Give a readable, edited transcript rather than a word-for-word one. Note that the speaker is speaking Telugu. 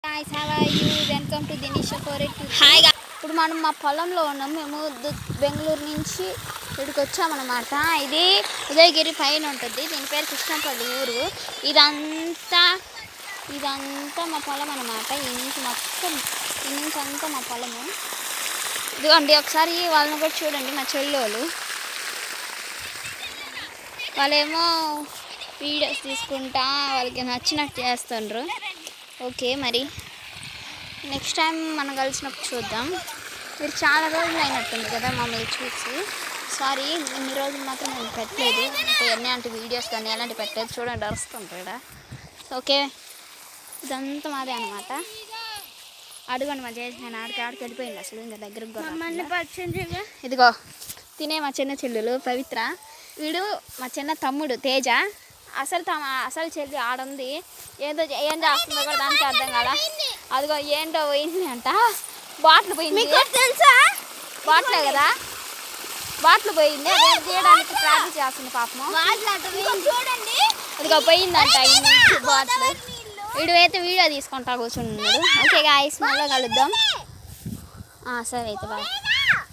guys, how are you? Welcome to Dinisha Forest. Hi guys. ఇప్పుడు మనం మా పొలంలో ఉన్నాం. మేము బెంగళూరు నుంచి ఇక్కడికి వచ్చామన్నమాట. ఇది ఉదయగిరి పైన ఉంటుంది. దీని పేరు కృష్ణపల్లి ఊరు. ఇదంతా మా పొలం అన్నమాట. ఈ నుంచి అంతా మా పొలము. ఇదిగోండి ఒకసారి వాళ్ళని కూడా చూడండి. మా చెల్లోళ్ళు వాళ్ళేమో వీడియోస్ తీసుకుంటా వాళ్ళకి నచ్చినట్టు చేస్తుండ్రు. ఓకే, మరి నెక్స్ట్ టైం మనం కలిసినప్పుడు చూద్దాం. మీరు చాలా రోజులు అయినట్టుంది కదా మమ్మల్ని చూసి. సారీ, ఇన్ని రోజులు మాత్రం నేను పెట్టలేదు. అంటే ఎలాంటి వీడియోస్ కానీ ఎలాంటి పెట్టలేదు. చూడండి అరుస్తుంటారు ఇక్కడ. ఓకే, ఇదంతా మాదే అనమాట. అడుగండి మా చేసిన ఆడికి వెళ్ళిపోయింది అసలు. ఇంకా దగ్గరకు ఇదిగో తినే మా చిన్న చెల్లెలు పవిత్ర. వీడు మా చిన్న తమ్ముడు తేజ. అసలు చెల్లి ఆడుంది. ఏం చేస్తుందో కూడా దానికి అర్థం కాదా. అదిగో ఏంటో పోయింది అంట. బాటిల్ పోయింది తెలుసా? బాటిలే కదా, బాటిల్ పోయింది. అదే తీయడానికి ప్రాక్టీస్ చేస్తుంది పాపము. చూడండి అదిగో పోయిందంట బాటిల్. వీడు అయితే వీడియో తీసుకుంటా కూర్చున్నాడు. ఓకే గాయ్స్, మళ్ళీ కలుద్దాం. సరే అయితే బాయ్.